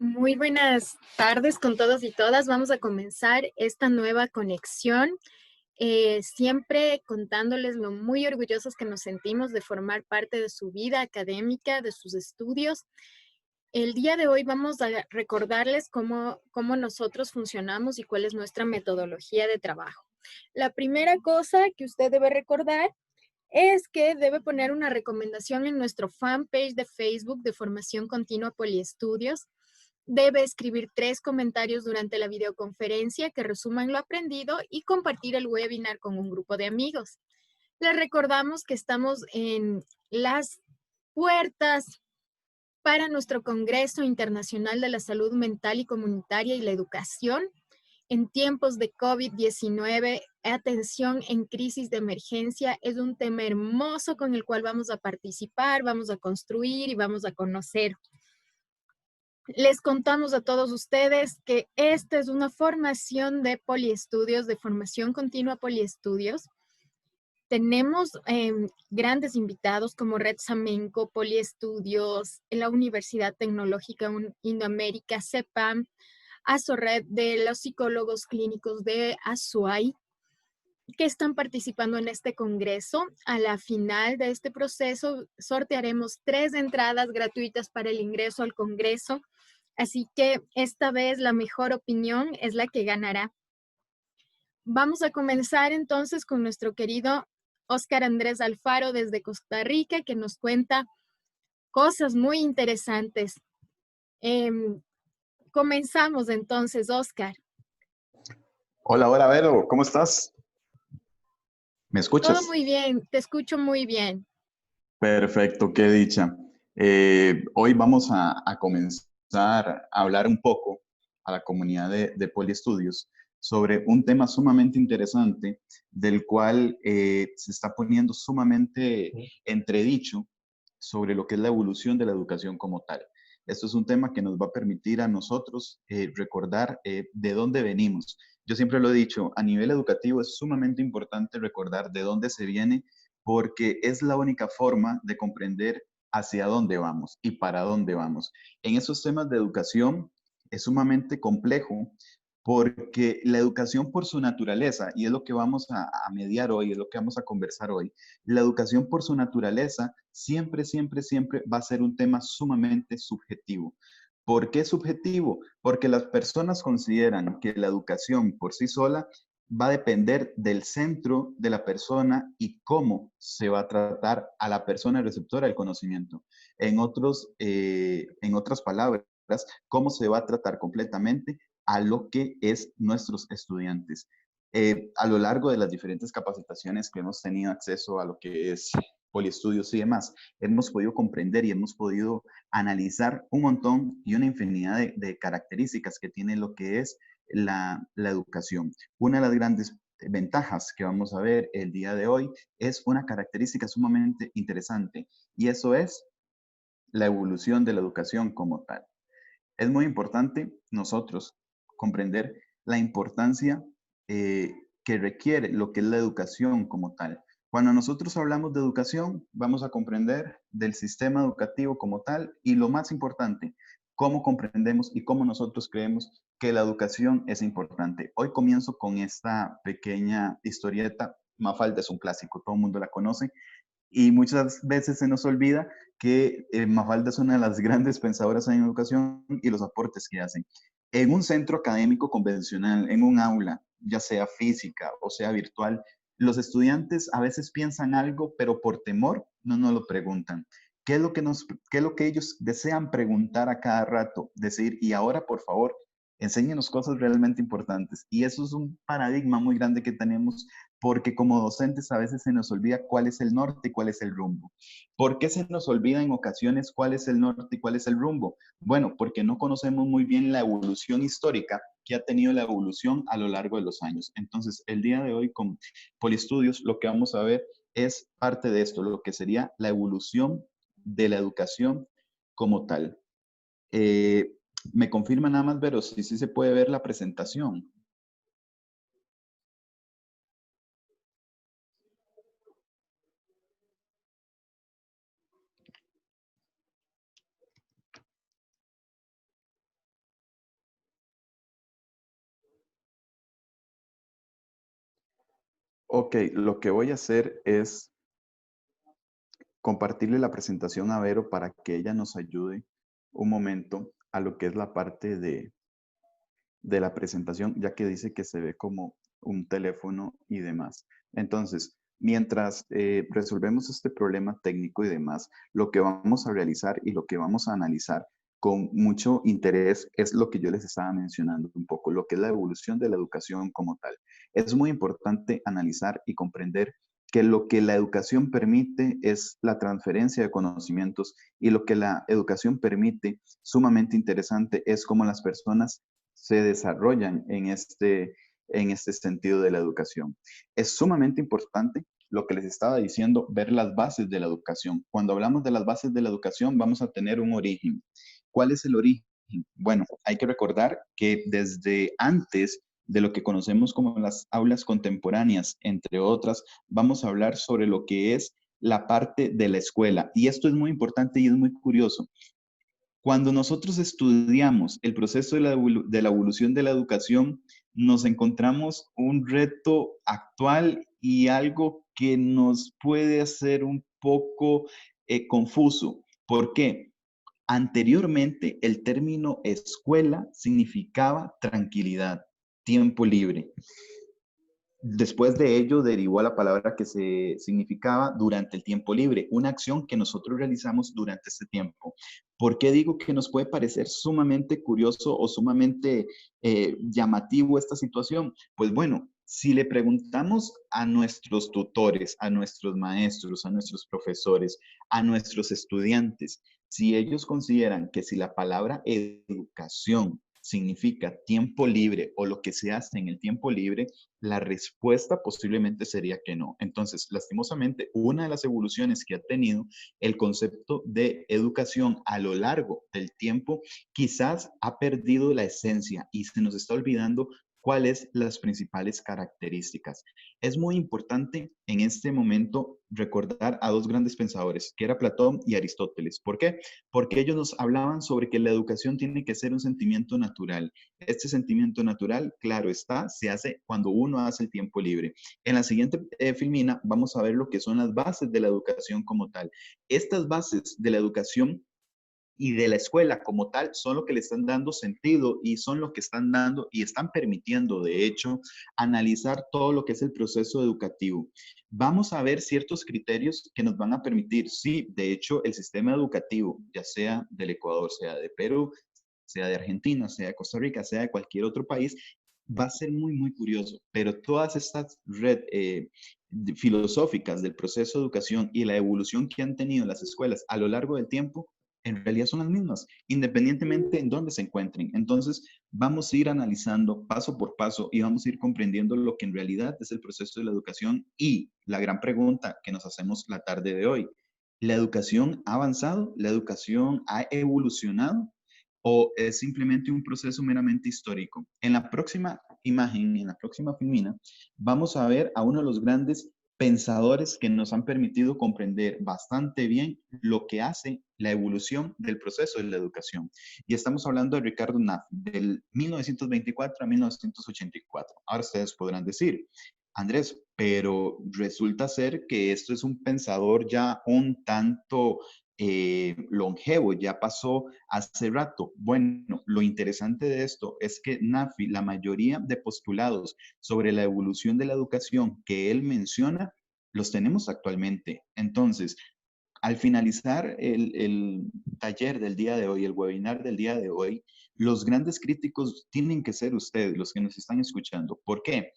Muy buenas tardes con todos y todas. Vamos a comenzar esta nueva conexión, siempre contándoles lo muy orgullosos que nos sentimos de formar parte de su vida académica, de sus estudios. El día de hoy vamos a recordarles cómo nosotros funcionamos y cuál es nuestra metodología de trabajo. La primera cosa que usted debe recordar es que debe poner una recomendación en nuestro fanpage de Facebook de Formación Continua Poliestudios. Debe escribir 3 comentarios durante la videoconferencia que resuman lo aprendido y compartir el webinar con un grupo de amigos. Les recordamos que estamos en las puertas para nuestro Congreso Internacional de la Salud Mental y Comunitaria y la Educación. En tiempos de COVID-19, atención en crisis de emergencia es un tema hermoso con el cual vamos a participar, vamos a construir y vamos a conocer. Les contamos a todos ustedes que esta es una formación de poliestudios, de formación continua poliestudios. Tenemos grandes invitados como Red Samenco, Poliestudios, la Universidad Tecnológica Indoamérica, CEPAM, ASORED, de los psicólogos clínicos de ASUAI, que están participando en este congreso. A la final de este proceso sortearemos 3 entradas gratuitas para el ingreso al congreso. Así que esta vez la mejor opinión es la que ganará. Vamos a comenzar entonces con nuestro querido Óscar Andrés Alfaro desde Costa Rica, que nos cuenta cosas muy interesantes. Comenzamos entonces, Óscar. Hola, hola, Vero, ¿cómo estás? ¿Me Todo escuchas? muy bien, te escucho muy bien. Perfecto, qué dicha. Hoy vamos a comenzar a hablar un poco a la comunidad de Poliestudios sobre un tema sumamente interesante del cual se está poniendo sumamente entredicho sobre lo que es la evolución de la educación como tal. Esto es un tema que nos va a permitir a nosotros recordar de dónde venimos. Yo siempre lo he dicho, a nivel educativo es sumamente importante recordar de dónde se viene porque es la única forma de comprender hacia dónde vamos y para dónde vamos. En esos temas de educación es sumamente complejo porque la educación por su naturaleza, y es lo que vamos a mediar hoy, es lo que vamos a conversar hoy, la educación por su naturaleza siempre, siempre, siempre va a ser un tema sumamente subjetivo. ¿Por qué subjetivo? Porque las personas consideran que la educación por sí sola va a depender del centro de la persona y cómo se va a tratar a la persona receptora del conocimiento. En otras palabras, cómo se va a tratar completamente a lo que es nuestros estudiantes. A lo largo de las diferentes capacitaciones que hemos tenido acceso a lo que es poliestudios y demás, hemos podido comprender y hemos podido analizar un montón y una infinidad de características que tiene lo que es la educación. Una de las grandes ventajas que vamos a ver el día de hoy es una característica sumamente interesante y eso es la evolución de la educación como tal. Es muy importante nosotros comprender la importancia que requiere lo que es la educación como tal. Cuando nosotros hablamos de educación, vamos a comprender del sistema educativo como tal y lo más importante, cómo comprendemos y cómo nosotros creemos que la educación es importante. Hoy comienzo con esta pequeña historieta. Mafalda es un clásico, todo el mundo la conoce, y muchas veces se nos olvida que Mafalda es una de las grandes pensadoras en educación y los aportes que hacen. En un centro académico convencional, en un aula, ya sea física o sea virtual, los estudiantes a veces piensan algo, pero por temor no nos lo preguntan. ¿Qué es lo que ellos desean preguntar a cada rato? Decir, y ahora por favor, enséñenos cosas realmente importantes. Y eso es un paradigma muy grande que tenemos porque como docentes a veces se nos olvida cuál es el norte y cuál es el rumbo. ¿Por qué se nos olvida en ocasiones cuál es el norte y cuál es el rumbo? Bueno, porque no conocemos muy bien la evolución histórica que ha tenido la evolución a lo largo de los años. Entonces, el día de hoy con Poliestudios lo que vamos a ver es parte de esto, lo que sería la evolución de la educación como tal. Eh, Me confirma nada más, Vero, si sí se puede ver la presentación. Ok, lo que voy a hacer es compartirle la presentación a Vero para que ella nos ayude un momento a lo que es la parte de la presentación, ya que dice que se ve como un teléfono y demás. Entonces, mientras resolvemos este problema técnico y demás, lo que vamos a realizar y lo que vamos a analizar con mucho interés es lo que yo les estaba mencionando un poco, lo que es la evolución de la educación como tal. Es muy importante analizar y comprender que lo que la educación permite es la transferencia de conocimientos y lo que la educación permite, sumamente interesante, es cómo las personas se desarrollan en este sentido de la educación. Es sumamente importante lo que les estaba diciendo, ver las bases de la educación. Cuando hablamos de las bases de la educación, vamos a tener un origen. ¿Cuál es el origen? Bueno, hay que recordar que desde antes de lo que conocemos como las aulas contemporáneas, entre otras, vamos a hablar sobre lo que es la parte de la escuela. Y esto es muy importante y es muy curioso. Cuando nosotros estudiamos el proceso de la evolución de la educación, nos encontramos un reto actual y algo que nos puede hacer un poco confuso. ¿Por qué? Anteriormente, el término escuela significaba tranquilidad, tiempo libre. Después de ello derivó a la palabra que se significaba durante el tiempo libre, una acción que nosotros realizamos durante este tiempo. ¿Por qué digo que nos puede parecer sumamente curioso o sumamente llamativo esta situación? Pues bueno, si le preguntamos a nuestros tutores, a nuestros maestros, a nuestros profesores, a nuestros estudiantes, si ellos consideran que si la palabra educación significa tiempo libre o lo que se hace en el tiempo libre, la respuesta posiblemente sería que no. Entonces, lastimosamente, una de las evoluciones que ha tenido el concepto de educación a lo largo del tiempo quizás ha perdido la esencia y se nos está olvidando cuáles las principales características. Es muy importante en este momento recordar a dos grandes pensadores, que era Platón y Aristóteles. ¿Por qué? Porque ellos nos hablaban sobre que la educación tiene que ser un sentimiento natural. Este sentimiento natural, claro está, se hace cuando uno hace el tiempo libre. En la siguiente filmina vamos a ver lo que son las bases de la educación como tal. Estas bases de la educación y de la escuela como tal son lo que le están dando sentido y son lo que están dando y están permitiendo, de hecho, analizar todo lo que es el proceso educativo. Vamos a ver ciertos criterios que nos van a permitir, sí, de hecho, el sistema educativo, ya sea del Ecuador, sea de Perú, sea de Argentina, sea de Costa Rica, sea de cualquier otro país, va a ser muy, muy curioso, pero todas estas filosóficas del proceso de educación y la evolución que han tenido las escuelas a lo largo del tiempo en realidad son las mismas, independientemente en dónde se encuentren. Entonces, vamos a ir analizando paso por paso y vamos a ir comprendiendo lo que en realidad es el proceso de la educación y la gran pregunta que nos hacemos la tarde de hoy. ¿La educación ha avanzado? ¿La educación ha evolucionado? ¿O es simplemente un proceso meramente histórico? En la próxima imagen, en la próxima filmina, vamos a ver a uno de los grandes pensadores que nos han permitido comprender bastante bien lo que hace la evolución del proceso de la educación. Y estamos hablando de Ricardo Naff, del 1924 a 1984. Ahora ustedes podrán decir, Andrés, pero resulta ser que esto es un pensador ya un tanto longevo, ya pasó hace rato. Bueno, lo interesante de esto es que Nafi, la mayoría de postulados sobre la evolución de la educación que él menciona, los tenemos actualmente. Entonces, al finalizar el taller del día de hoy, el webinar del día de hoy, los grandes críticos tienen que ser ustedes, los que nos están escuchando. ¿Por qué?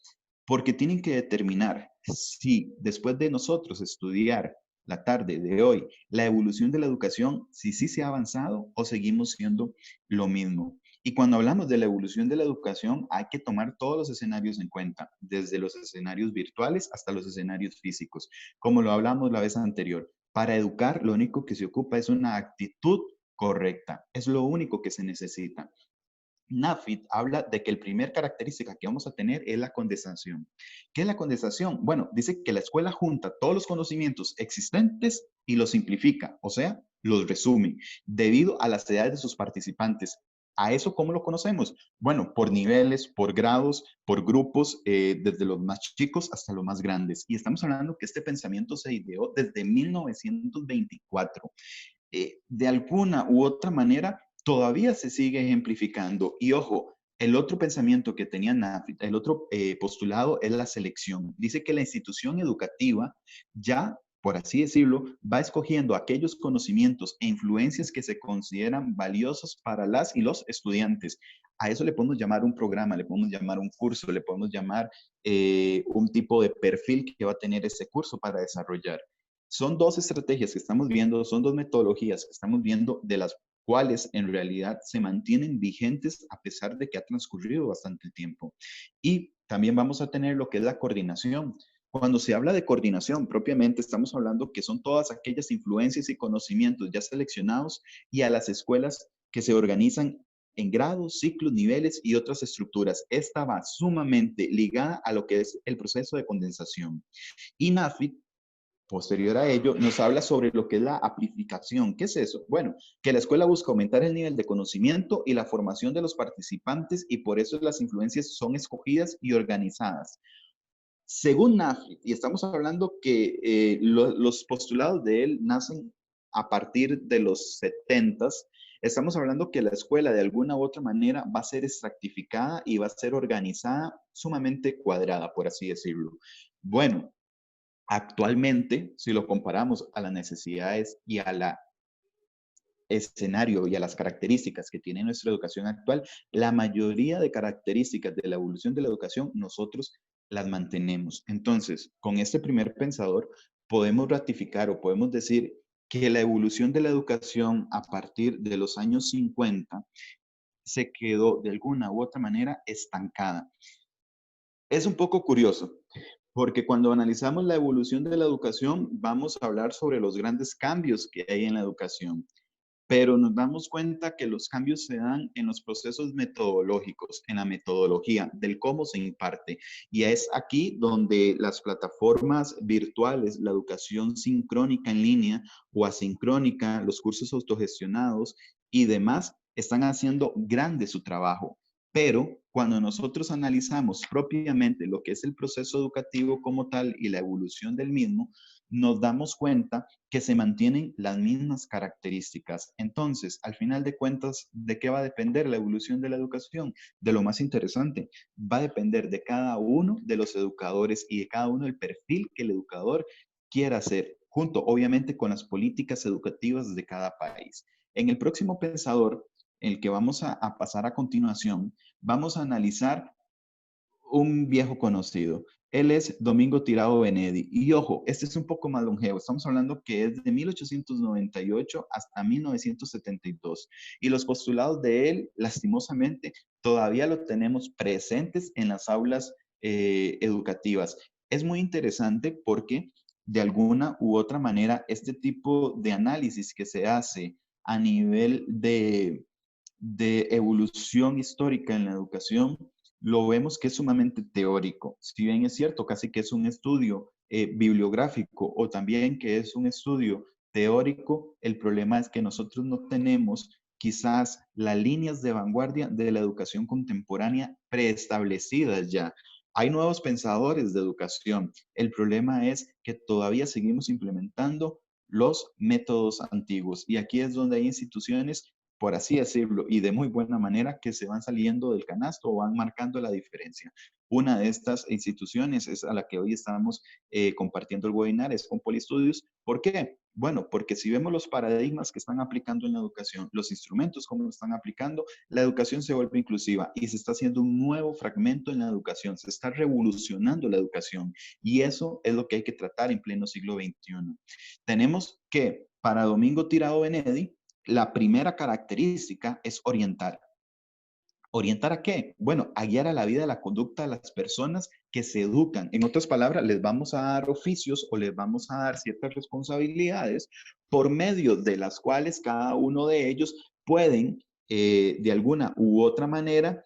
Porque tienen que determinar si después de nosotros estudiar la tarde de hoy la evolución de la educación, si sí se ha avanzado o seguimos siendo lo mismo. Y cuando hablamos de la evolución de la educación, hay que tomar todos los escenarios en cuenta, desde los escenarios virtuales hasta los escenarios físicos, como lo hablamos la vez anterior. Para educar, lo único que se ocupa es una actitud correcta. Es lo único que se necesita. Nafit habla de que la primera característica que vamos a tener es la condensación. ¿Qué es la condensación? Bueno, dice que la escuela junta todos los conocimientos existentes y los simplifica, o sea, los resume, debido a las edades de sus participantes. ¿A eso cómo lo conocemos? Bueno, por niveles, por grados, por grupos, desde los más chicos hasta los más grandes. Y estamos hablando que este pensamiento se ideó desde 1924. De alguna u otra manera, todavía se sigue ejemplificando. Y ojo, el otro pensamiento que tenía NAFIT, el otro postulado es la selección. Dice que la institución educativa ya, por así decirlo, va escogiendo aquellos conocimientos e influencias que se consideran valiosos para las y los estudiantes. A eso le podemos llamar un programa, le podemos llamar un curso, le podemos llamar un tipo de perfil que va a tener ese curso para desarrollar. Son dos estrategias que estamos viendo, son dos metodologías que estamos viendo, de las cuales en realidad se mantienen vigentes a pesar de que ha transcurrido bastante tiempo. Y también vamos a tener lo que es la coordinación. Cuando se habla de coordinación, propiamente estamos hablando que son todas aquellas influencias y conocimientos ya seleccionados y a las escuelas que se organizan en grados, ciclos, niveles y otras estructuras. Esta va sumamente ligada a lo que es el proceso de condensación. Y NAFIT, posterior a ello, nos habla sobre lo que es la aplicación. ¿Qué es eso? Bueno, que la escuela busca aumentar el nivel de conocimiento y la formación de los participantes, y por eso las influencias son escogidas y organizadas. Según NAFIT, y estamos hablando que los postulados de él nacen a partir de los 70s, estamos hablando que la escuela de alguna u otra manera va a ser estratificada y va a ser organizada sumamente cuadrada, por así decirlo. Bueno, actualmente, si lo comparamos a las necesidades y a la escenario y a las características que tiene nuestra educación actual, la mayoría de características de la evolución de la educación nosotros las mantenemos. Entonces, con este primer pensador, podemos ratificar o podemos decir que la evolución de la educación a partir de los años 50 se quedó de alguna u otra manera estancada. Es un poco curioso, porque cuando analizamos la evolución de la educación, vamos a hablar sobre los grandes cambios que hay en la educación, pero nos damos cuenta que los cambios se dan en los procesos metodológicos, en la metodología del cómo se imparte. Y es aquí donde las plataformas virtuales, la educación sincrónica en línea o asincrónica, los cursos autogestionados y demás, están haciendo grande su trabajo. Pero cuando nosotros analizamos propiamente lo que es el proceso educativo como tal y la evolución del mismo, nos damos cuenta que se mantienen las mismas características. Entonces, al final de cuentas, ¿de qué va a depender la evolución de la educación? De lo más interesante, va a depender de cada uno de los educadores y de cada uno del perfil que el educador quiera hacer, junto obviamente con las políticas educativas de cada país. En el próximo pensador, el que vamos a pasar a continuación, vamos a analizar un viejo conocido. Él es Domingo Tirado Benedi. Y ojo, este es un poco más longevo. Estamos hablando que es de 1898 hasta 1972. Y los postulados de él, lastimosamente, todavía lo tenemos presentes en las aulas educativas. Es muy interesante porque de alguna u otra manera este tipo de análisis que se hace a nivel de evolución histórica en la educación, lo vemos que es sumamente teórico. Si bien es cierto, casi que es un estudio bibliográfico o también que es un estudio teórico, el problema es que nosotros no tenemos quizás las líneas de vanguardia de la educación contemporánea preestablecidas ya. Hay nuevos pensadores de educación. El problema es que todavía seguimos implementando los métodos antiguos. Y aquí es donde hay instituciones, por así decirlo, y de muy buena manera, que se van saliendo del canasto o van marcando la diferencia. Una de estas instituciones es a la que hoy estamos compartiendo el webinar, es con Polistudios. ¿Por qué? Bueno, porque si vemos los paradigmas que están aplicando en la educación, los instrumentos cómo lo están aplicando, la educación se vuelve inclusiva y se está haciendo un nuevo fragmento en la educación, se está revolucionando la educación, y eso es lo que hay que tratar en pleno siglo XXI. Tenemos que, para Domingo Tirado Benedi, la primera característica es orientar. ¿Orientar a qué? Bueno, a guiar a la vida, a la conducta de las personas que se educan. En otras palabras, les vamos a dar oficios o les vamos a dar ciertas responsabilidades por medio de las cuales cada uno de ellos pueden, de alguna u otra manera,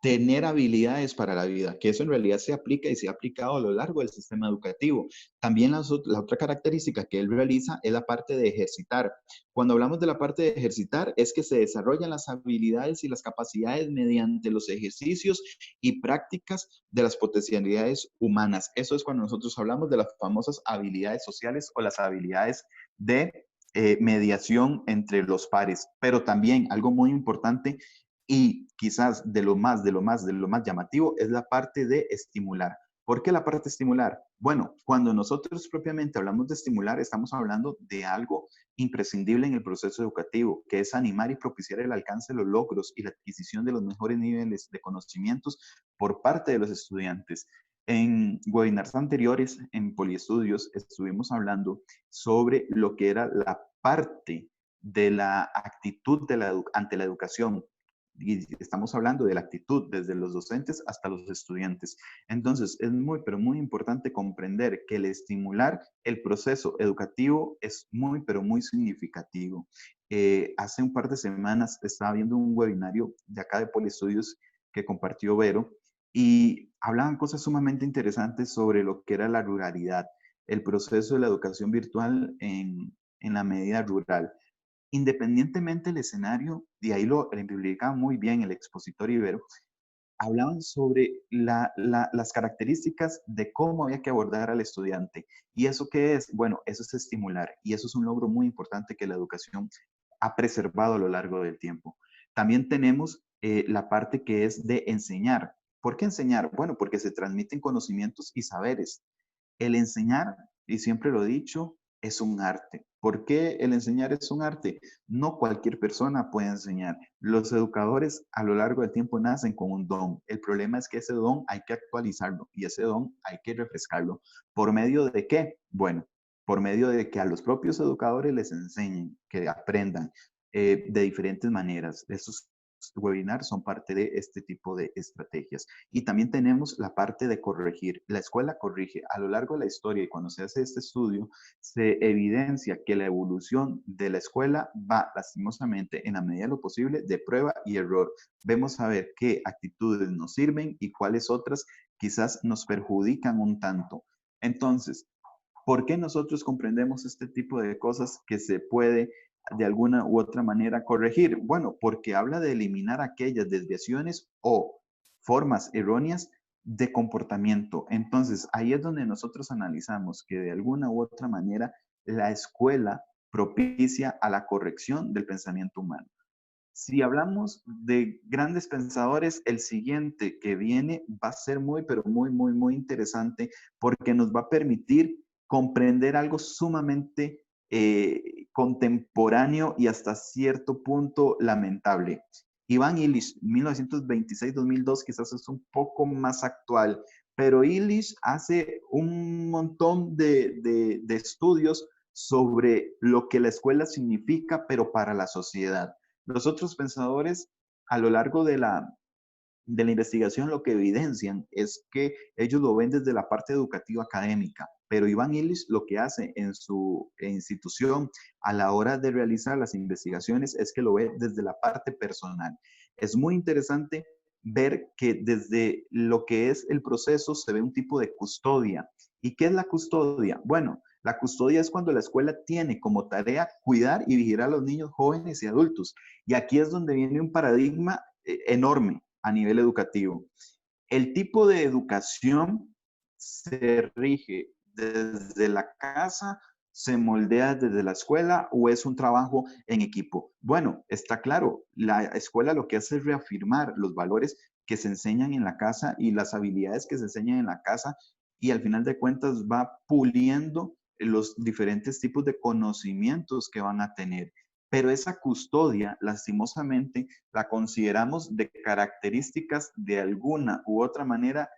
tener habilidades para la vida, que eso en realidad se aplica y se ha aplicado a lo largo del sistema educativo. También la otra característica que él realiza es la parte de ejercitar. Cuando hablamos de la parte de ejercitar, es que se desarrollan las habilidades y las capacidades mediante los ejercicios y prácticas de las potencialidades humanas. Eso es cuando nosotros hablamos de las famosas habilidades sociales o las habilidades de mediación entre los pares. Pero también algo muy importante y quizás de lo más llamativo es la parte de estimular. ¿Por qué la parte estimular? Bueno, cuando nosotros propiamente hablamos de estimular, estamos hablando de algo imprescindible en el proceso educativo, que es animar y propiciar el alcance de los logros y la adquisición de los mejores niveles de conocimientos por parte de los estudiantes. En webinars anteriores, en Poliestudios, estuvimos hablando sobre lo que era la parte de la actitud ante la educación, y estamos hablando de la actitud desde los docentes hasta los estudiantes. Entonces, es muy, pero muy importante comprender que el estimular el proceso educativo es muy, pero muy significativo. Hace un par de semanas estaba viendo un webinario de acá de Poliestudios que compartió Vero y hablaban cosas sumamente interesantes sobre lo que era la ruralidad, el proceso de la educación virtual en la medida rural. Independientemente del escenario, y ahí lo ejemplificaba muy bien el expositor Ibero, hablaban sobre las características de cómo había que abordar al estudiante. ¿Y eso qué es? Bueno, eso es estimular, y eso es un logro muy importante que la educación ha preservado a lo largo del tiempo. También tenemos la parte que es de enseñar. ¿Por qué enseñar? Bueno, porque se transmiten conocimientos y saberes. El enseñar, y siempre lo he dicho, es un arte. ¿Por qué el enseñar es un arte? No cualquier persona puede enseñar. Los educadores a lo largo del tiempo nacen con un don. El problema es que ese don hay que actualizarlo y ese don hay que refrescarlo. ¿Por medio de qué? Bueno, por medio de que a los propios educadores les enseñen, que aprendan de diferentes maneras. Estos webinars son parte de este tipo de estrategias. Y también tenemos la parte de corregir. La escuela corrige. A lo largo de la historia y cuando se hace este estudio, se evidencia que la evolución de la escuela va lastimosamente, en la medida de lo posible, de prueba y error. Vemos a ver qué actitudes nos sirven y cuáles otras quizás nos perjudican un tanto. Entonces, ¿por qué nosotros comprendemos este tipo de cosas que se puede de alguna u otra manera corregir? Bueno, porque habla de eliminar aquellas desviaciones o formas erróneas de comportamiento. Entonces, ahí es donde nosotros analizamos que de alguna u otra manera la escuela propicia a la corrección del pensamiento humano. Si hablamos de grandes pensadores, el siguiente que viene va a ser muy, pero muy, muy, muy interesante porque nos va a permitir comprender algo sumamente contemporáneo y hasta cierto punto lamentable. Iván Illich, 1926-2002, quizás es un poco más actual, pero Illich hace un montón de estudios sobre lo que la escuela significa, pero para la sociedad. Los otros pensadores, a lo largo de la investigación, lo que evidencian es que ellos lo ven desde la parte educativa académica, pero Iván Illich lo que hace en su institución a la hora de realizar las investigaciones es que lo ve desde la parte personal. Es muy interesante ver que desde lo que es el proceso se ve un tipo de custodia. ¿Y qué es la custodia? Bueno, la custodia es cuando la escuela tiene como tarea cuidar y vigilar a los niños, jóvenes y adultos. Y aquí es donde viene un paradigma enorme a nivel educativo. El tipo de educación se rige desde la casa, se moldea desde la escuela o es un trabajo en equipo. Bueno, está claro, la escuela lo que hace es reafirmar los valores que se enseñan en la casa y las habilidades que se enseñan en la casa y al final de cuentas va puliendo los diferentes tipos de conocimientos que van a tener. Pero esa custodia, lastimosamente, la consideramos de características de alguna u otra manera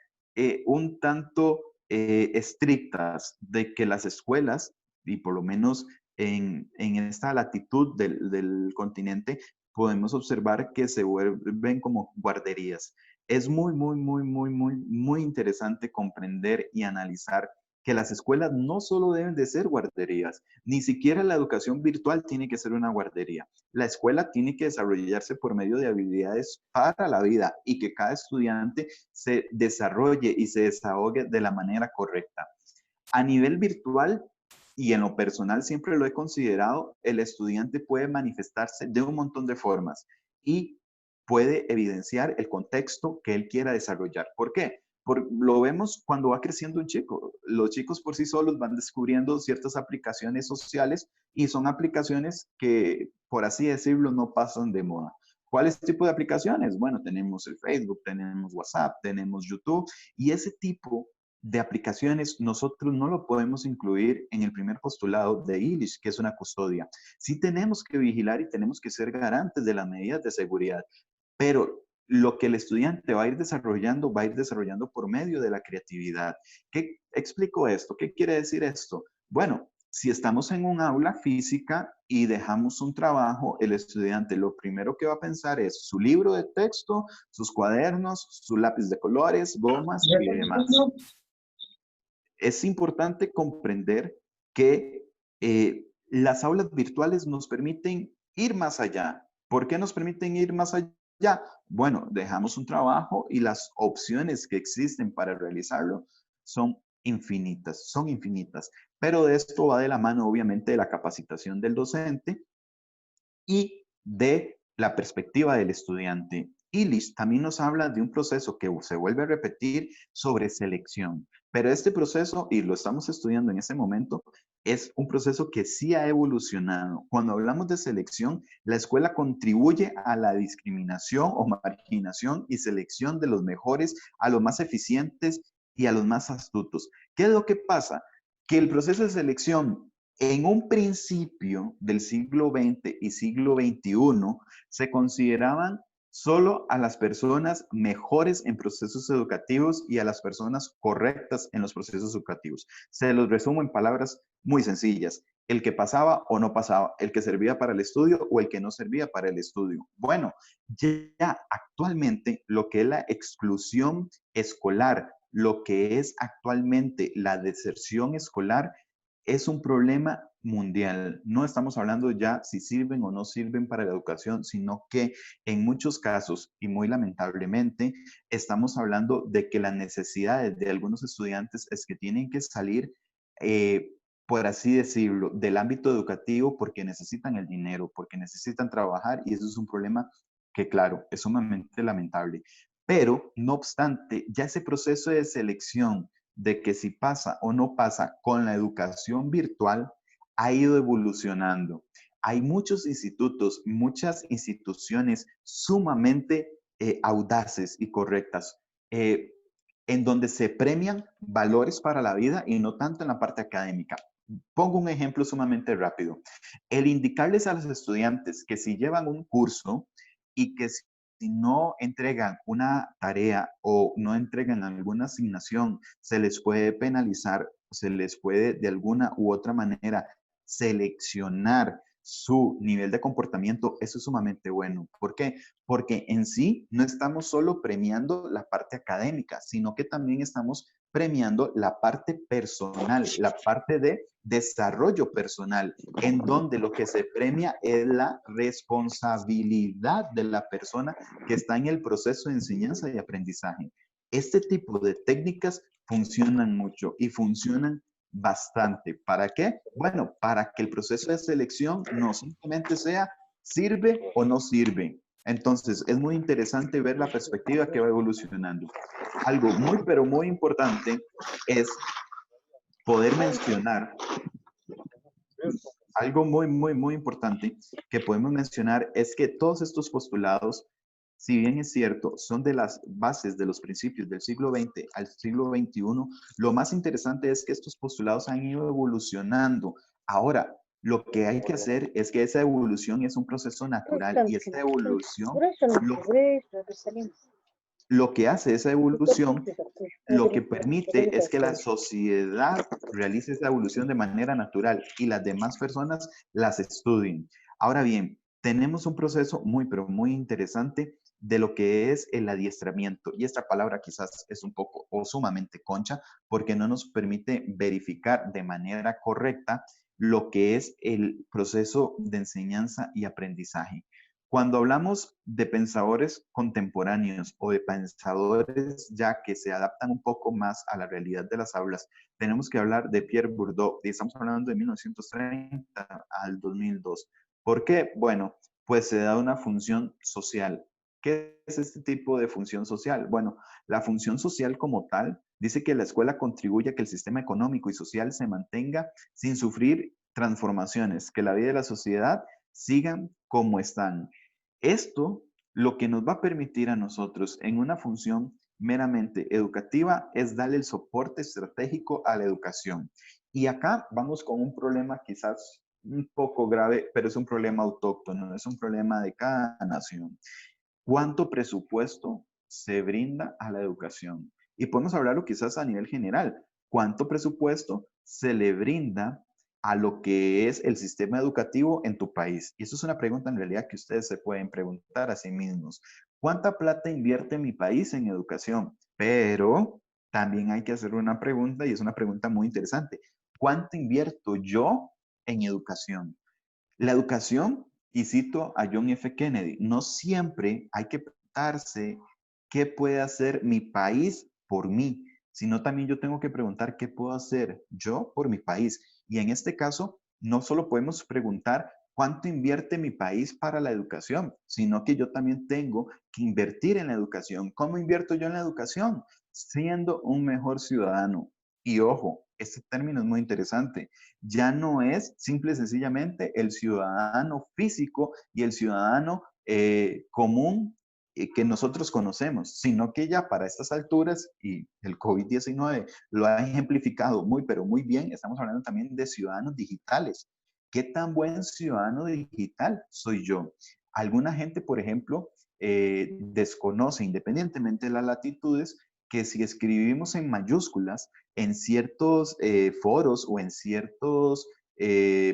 un tanto estrictas, de que las escuelas, y por lo menos en esta latitud del continente, podemos observar que se vuelven como guarderías. Es muy, muy, muy, muy, muy, muy interesante comprender y analizar que las escuelas no solo deben de ser guarderías, ni siquiera la educación virtual tiene que ser una guardería. La escuela tiene que desarrollarse por medio de habilidades para la vida y que cada estudiante se desarrolle y se desahogue de la manera correcta. A nivel virtual y en lo personal siempre lo he considerado, el estudiante puede manifestarse de un montón de formas y puede evidenciar el contexto que él quiera desarrollar. ¿Por qué? Lo vemos cuando va creciendo un chico. Los chicos por sí solos van descubriendo ciertas aplicaciones sociales y son aplicaciones que, por así decirlo, no pasan de moda. ¿Cuáles tipo de aplicaciones? Bueno, tenemos el Facebook, tenemos WhatsApp, tenemos YouTube y ese tipo de aplicaciones nosotros no lo podemos incluir en el primer postulado de ILISH, que es una custodia. Sí tenemos que vigilar y tenemos que ser garantes de las medidas de seguridad, pero lo que el estudiante va a ir desarrollando por medio de la creatividad. ¿Qué explico esto? ¿Qué quiere decir esto? Bueno, si estamos en un aula física y dejamos un trabajo, el estudiante lo primero que va a pensar es su libro de texto, sus cuadernos, su lápiz de colores, gomas y demás. Es importante comprender que las aulas virtuales nos permiten ir más allá. ¿Por qué nos permiten ir más allá? Bueno, dejamos un trabajo y las opciones que existen para realizarlo son infinitas. Pero de esto va de la mano, obviamente, de la capacitación del docente y de la perspectiva del estudiante. ILIS también nos habla de un proceso que se vuelve a repetir sobre selección, pero este proceso, y lo estamos estudiando en este momento, es un proceso que sí ha evolucionado. Cuando hablamos de selección, la escuela contribuye a la discriminación o marginación y selección de los mejores a los más eficientes y a los más astutos. ¿Qué es lo que pasa? Que el proceso de selección en un principio del siglo XX y siglo XXI se consideraban solo a las personas mejores en procesos educativos y a las personas correctas en los procesos educativos. Se los resumo en palabras muy sencillas. El que pasaba o no pasaba, el que servía para el estudio o el que no servía para el estudio. Bueno, ya actualmente lo que es la exclusión escolar, lo que es actualmente la deserción escolar, es un problema mundial. No estamos hablando ya si sirven o no sirven para la educación, sino que en muchos casos, y muy lamentablemente, estamos hablando de que las necesidades de algunos estudiantes es que tienen que salir, por así decirlo, del ámbito educativo porque necesitan el dinero, porque necesitan trabajar, y eso es un problema que, claro, es sumamente lamentable. Pero, no obstante, ya ese proceso de selección de que si pasa o no pasa con la educación virtual ha ido evolucionando. Hay muchos institutos, muchas instituciones sumamente audaces y correctas, en donde se premian valores para la vida y no tanto en la parte académica. Pongo un ejemplo sumamente rápido. El indicarles a los estudiantes que si llevan un curso y que si no entregan una tarea o no entregan alguna asignación, se les puede penalizar, se les puede de alguna u otra manera seleccionar su nivel de comportamiento. Eso es sumamente bueno. ¿Por qué? Porque en sí no estamos solo premiando la parte académica, sino que también estamos premiando la parte personal, la parte de desarrollo personal, en donde lo que se premia es la responsabilidad de la persona que está en el proceso de enseñanza y aprendizaje. Este tipo de técnicas funcionan mucho y funcionan bastante. ¿Para qué? Bueno, para que el proceso de selección no simplemente sea sirve o no sirve. Entonces, es muy interesante ver la perspectiva que va evolucionando. Algo muy, pero muy importante es poder mencionar, algo muy, muy, muy importante que podemos mencionar es que todos estos postulados, si bien es cierto, son de las bases de los principios del siglo XX al siglo XXI, lo más interesante es que estos postulados han ido evolucionando. Ahora, lo que hay que hacer es que esa evolución es un proceso natural y esta evolución lo que hace esa evolución, lo que permite es que la sociedad realice esa evolución de manera natural y las demás personas las estudien. Ahora bien, tenemos un proceso muy, pero muy interesante de lo que es el adiestramiento. Y esta palabra quizás es un poco o sumamente concha porque no nos permite verificar de manera correcta lo que es el proceso de enseñanza y aprendizaje. Cuando hablamos de pensadores contemporáneos o de pensadores ya que se adaptan un poco más a la realidad de las aulas, tenemos que hablar de Pierre Bourdieu, y estamos hablando de 1930 al 2002. ¿Por qué? Bueno, pues se da una función social. ¿Qué es este tipo de función social? Bueno, la función social como tal dice que la escuela contribuye a que el sistema económico y social se mantenga sin sufrir transformaciones, que la vida de la sociedad sigan como están. Esto lo que nos va a permitir a nosotros en una función meramente educativa es darle el soporte estratégico a la educación. Y acá vamos con un problema quizás un poco grave, pero es un problema autóctono, es un problema de cada nación. ¿Cuánto presupuesto se brinda a la educación? Y podemos hablarlo quizás a nivel general. ¿Cuánto presupuesto se le brinda a lo que es el sistema educativo en tu país? Y eso es una pregunta en realidad que ustedes se pueden preguntar a sí mismos. ¿Cuánta plata invierte mi país en educación? Pero también hay que hacer una pregunta, y es una pregunta muy interesante. ¿Cuánto invierto yo en educación? La educación, y cito a John F. Kennedy, no siempre hay que preguntarse qué puede hacer mi país por mí, sino también yo tengo que preguntar qué puedo hacer yo por mi país. Y en este caso, no solo podemos preguntar cuánto invierte mi país para la educación, sino que yo también tengo que invertir en la educación. ¿Cómo invierto yo en la educación? Siendo un mejor ciudadano. Y ojo, este término es muy interesante, ya no es simple y sencillamente el ciudadano físico y el ciudadano común que nosotros conocemos, sino que ya para estas alturas, y el COVID-19 lo ha ejemplificado muy, pero muy bien, estamos hablando también de ciudadanos digitales. ¿Qué tan buen ciudadano digital soy yo? Alguna gente, por ejemplo, desconoce, independientemente de las latitudes, que si escribimos en mayúsculas en ciertos foros o en ciertos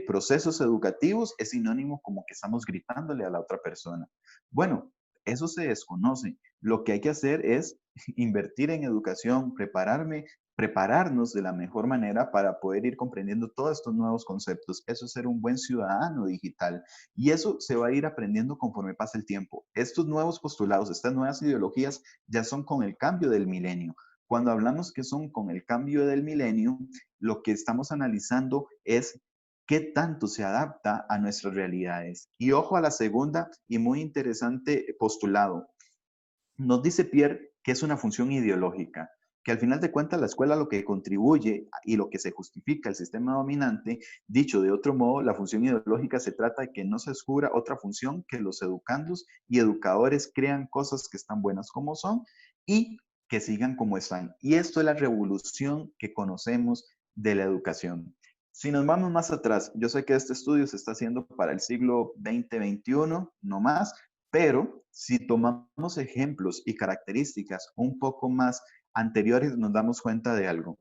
procesos educativos es sinónimo como que estamos gritándole a la otra persona. Bueno, eso se desconoce. Lo que hay que hacer es invertir en educación, prepararnos de la mejor manera para poder ir comprendiendo todos estos nuevos conceptos. Eso es ser un buen ciudadano digital. Y eso se va a ir aprendiendo conforme pasa el tiempo. Estos nuevos postulados, estas nuevas ideologías ya son con el cambio del milenio. Cuando hablamos que son con el cambio del milenio, lo que estamos analizando es qué tanto se adapta a nuestras realidades. Y ojo a la segunda y muy interesante postulado. Nos dice Pierre que es una función ideológica, que al final de cuentas la escuela lo que contribuye y lo que se justifica el sistema dominante, dicho de otro modo, la función ideológica se trata de que no se descubra otra función que los educandos y educadores crean cosas que están buenas como son y que sigan como están. Y esto es la revolución que conocemos de la educación. Si nos vamos más atrás, yo sé que este estudio se está haciendo para el siglo XX-XXI, no más, pero si tomamos ejemplos y características un poco más anteriores, nos damos cuenta de algo.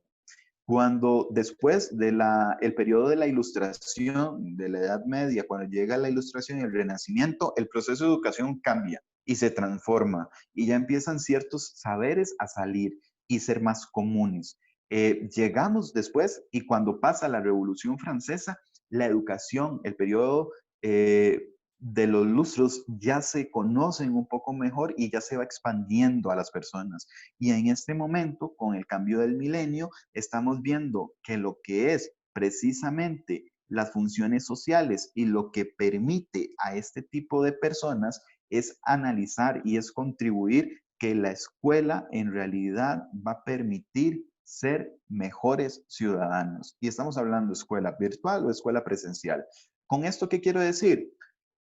Cuando después del el periodo de la ilustración, de la Edad Media, cuando llega la ilustración y el Renacimiento, el proceso de educación cambia y se transforma y ya empiezan ciertos saberes a salir y ser más comunes. Llegamos después y cuando pasa la Revolución Francesa, la educación, el periodo de los lustros ya se conocen un poco mejor y ya se va expandiendo a las personas. Y en este momento, con el cambio del milenio, estamos viendo que lo que es precisamente las funciones sociales y lo que permite a este tipo de personas es analizar y es contribuir que la escuela en realidad va a permitir ser mejores ciudadanos. Y estamos hablando de escuela virtual o escuela presencial. ¿Con esto qué quiero decir?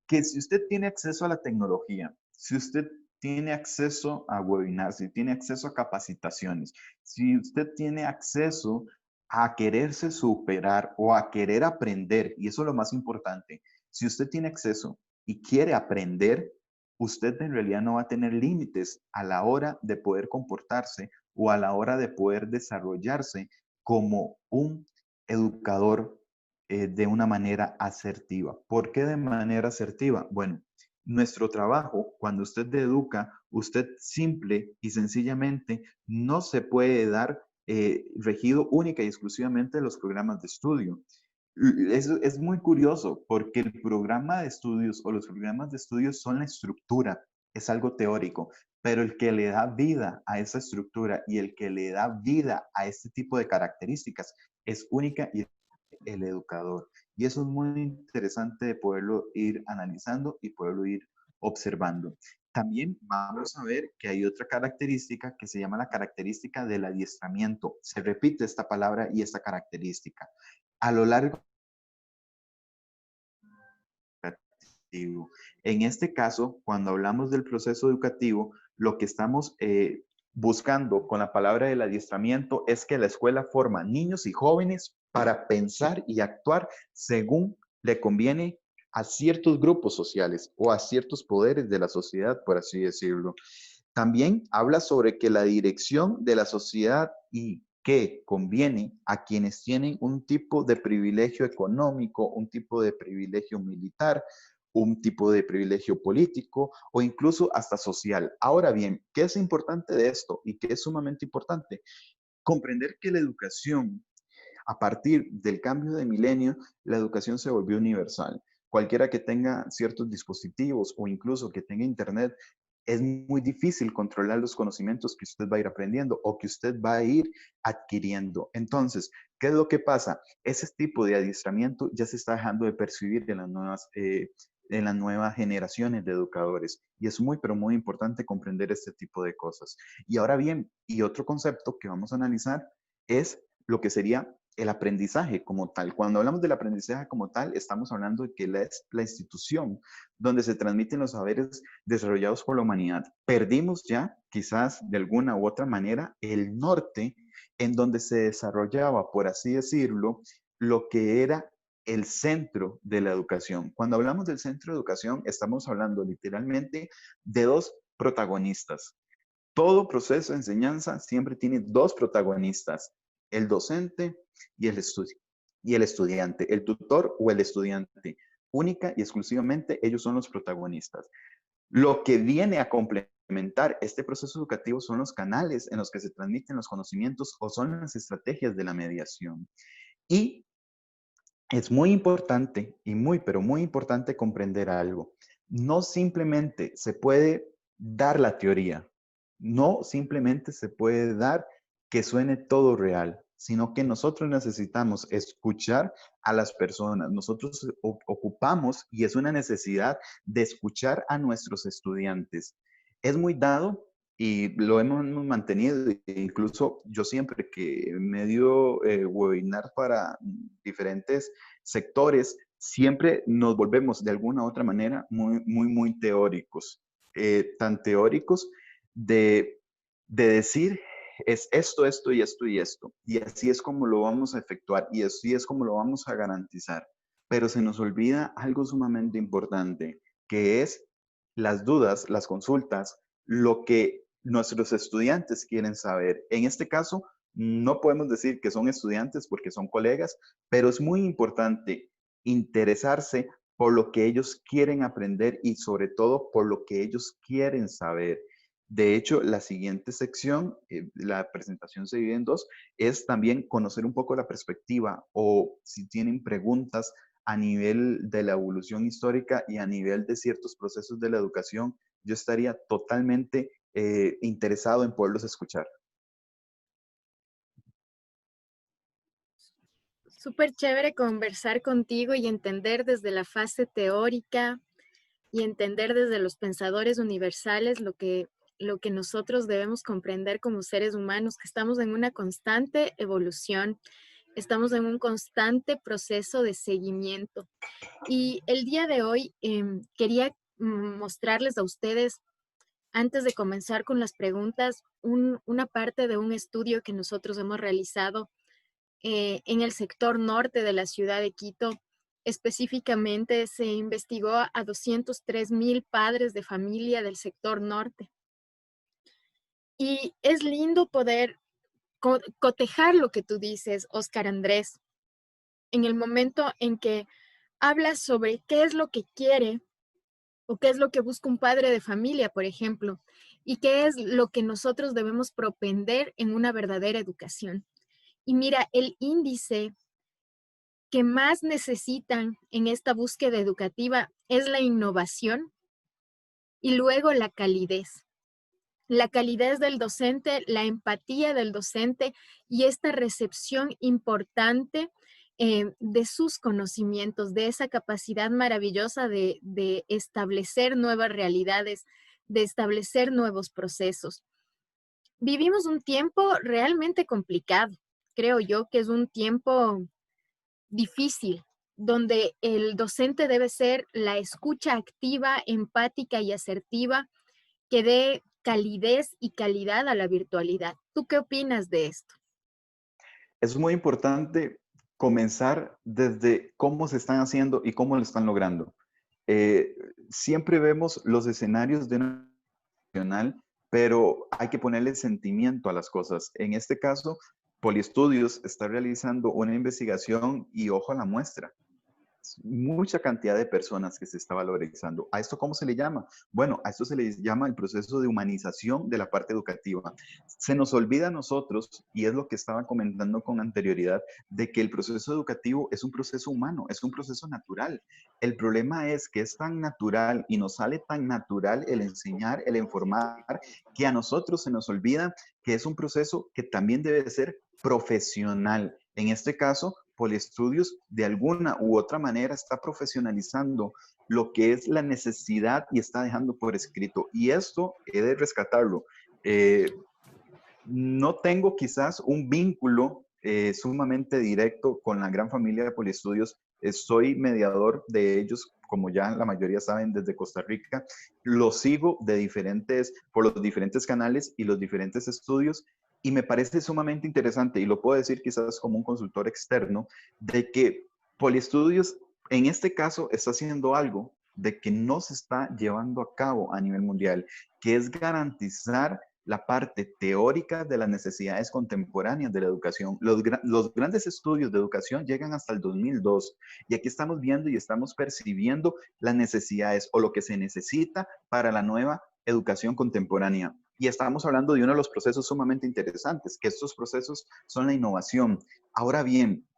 Que si usted tiene acceso a la tecnología, si usted tiene acceso a webinars, si tiene acceso a capacitaciones, si usted tiene acceso a quererse superar o a querer aprender, y eso es lo más importante, si usted tiene acceso y quiere aprender, usted en realidad no va a tener límites a la hora de poder comportarse o a la hora de poder desarrollarse como un educador de una manera asertiva. ¿Por qué de manera asertiva? Bueno, Nuestro trabajo, cuando usted educa, usted simple y sencillamente no se puede dar regido única y exclusivamente de los programas de estudio. Eso es muy curioso porque el programa de estudios o los programas de estudios son la estructura, es algo teórico, pero el que le da vida a esa estructura y el que le da vida a este tipo de características es única y el educador. Y eso es muy interesante de poderlo ir analizando y poderlo ir observando. También vamos a ver que hay otra característica que se llama la característica del adiestramiento. Se repite esta palabra y esta característica. A lo largo educativo. En este caso, cuando hablamos del proceso educativo, lo que estamos buscando con la palabra del adiestramiento es que la escuela forma niños y jóvenes para pensar y actuar según le conviene a ciertos grupos sociales o a ciertos poderes de la sociedad, por así decirlo. También habla sobre que la dirección de la sociedad y que conviene a quienes tienen un tipo de privilegio económico, un tipo de privilegio militar, un tipo de privilegio político o incluso hasta social. Ahora bien, ¿qué es importante de esto y qué es sumamente importante? Comprender que la educación, a partir del cambio de milenio, la educación se volvió universal. Cualquiera que tenga ciertos dispositivos o incluso que tenga internet, es muy difícil controlar los conocimientos que usted va a ir aprendiendo o que usted va a ir adquiriendo. Entonces, ¿qué es lo que pasa? Ese tipo de adiestramiento ya se está dejando de percibir en las nuevas generaciones de educadores. Y es muy, pero muy importante comprender este tipo de cosas. Y ahora bien, y otro concepto que vamos a analizar es lo que sería el aprendizaje como tal. Cuando hablamos del aprendizaje como tal, estamos hablando de que es la institución donde se transmiten los saberes desarrollados por la humanidad. Perdimos ya, quizás de alguna u otra manera, el norte en donde se desarrollaba, por así decirlo, lo que era el centro de la educación. Cuando hablamos del centro de educación, estamos hablando literalmente de dos protagonistas. Todo proceso de enseñanza siempre tiene dos protagonistas, el docente y el estudiante, el tutor o el estudiante. Única y exclusivamente ellos son los protagonistas. Lo que viene a complementar este proceso educativo son los canales en los que se transmiten los conocimientos o son las estrategias de la mediación. Y es muy importante y muy, pero muy importante comprender algo. No simplemente se puede dar la teoría, no simplemente se puede dar que suene todo real, sino que nosotros necesitamos escuchar a las personas. Nosotros ocupamos y es una necesidad de escuchar a nuestros estudiantes. Es muy dado y lo hemos mantenido, incluso yo siempre que me dio webinar para diferentes sectores, siempre nos volvemos de alguna u otra manera muy, muy, muy teóricos. Tan teóricos de decir es esto, esto y esto y esto. Y así es como lo vamos a efectuar y así es como lo vamos a garantizar. Pero se nos olvida algo sumamente importante, que es las dudas, las consultas, lo que nuestros estudiantes quieren saber. En este caso, no podemos decir que son estudiantes porque son colegas, pero es muy importante interesarse por lo que ellos quieren aprender y sobre todo por lo que ellos quieren saber. De hecho, la siguiente sección, la presentación se divide en dos, es también conocer un poco la perspectiva o si tienen preguntas a nivel de la evolución histórica y a nivel de ciertos procesos de la educación, yo estaría totalmente interesado en poderlos escuchar. Súper chévere conversar contigo y entender desde la fase teórica y entender desde los pensadores universales lo que nosotros debemos comprender como seres humanos, que estamos en una constante evolución, estamos en un constante proceso de seguimiento. Y el día de hoy quería mostrarles a ustedes, antes de comenzar con las preguntas, una parte de un estudio que nosotros hemos realizado en el sector norte de la ciudad de Quito. Específicamente se investigó a 203,000 padres de familia del sector norte. Y es lindo poder cotejar lo que tú dices, Oscar Andrés, en el momento en que hablas sobre qué es lo que quiere o qué es lo que busca un padre de familia, por ejemplo, y qué es lo que nosotros debemos propender en una verdadera educación. Y mira, el índice que más necesitan en esta búsqueda educativa es la innovación y luego la calidez. La calidez del docente, la empatía del docente y esta recepción importante de sus conocimientos, de esa capacidad maravillosa de establecer nuevas realidades, de establecer nuevos procesos. Vivimos un tiempo realmente complicado. Creo yo que es un tiempo difícil, donde el docente debe ser la escucha activa, empática y asertiva que dé calidez y calidad a la virtualidad. ¿Tú qué opinas de esto? Es muy importante comenzar desde cómo se están haciendo y cómo lo están logrando. Eh, Siempre vemos los escenarios de una nacional, pero hay que ponerle sentimiento a las cosas. En este caso, Poliestudios está realizando una investigación y ojo a la muestra. Mucha cantidad de personas que se está valorizando. ¿A esto cómo se le llama? Bueno, a esto se le llama el proceso de humanización de la parte educativa. Se nos olvida a nosotros, y es lo que estaba comentando con anterioridad, de que el proceso educativo es un proceso humano, es un proceso natural. El problema es que es tan natural y nos sale tan natural el enseñar, el informar, que a nosotros se nos olvida que es un proceso que también debe ser profesional. En este caso, Poliestudios de alguna u otra manera está profesionalizando lo que es la necesidad y está dejando por escrito. Y esto he de rescatarlo. No tengo quizás un vínculo sumamente directo con la gran familia de Poliestudios. Soy mediador de ellos, como ya la mayoría saben, desde Costa Rica. Lo sigo por los diferentes canales y los diferentes estudios y me parece sumamente interesante, y lo puedo decir quizás como un consultor externo, de que Poliestudios en este caso está haciendo algo de que no se está llevando a cabo a nivel mundial, que es garantizar la parte teórica de las necesidades contemporáneas de la educación. Los grandes estudios de educación llegan hasta el 2002 y aquí estamos viendo y estamos percibiendo las necesidades o lo que se necesita para la nueva educación contemporánea. Y estamos hablando de uno de los procesos sumamente interesantes, que estos procesos son la innovación. Ahora bien,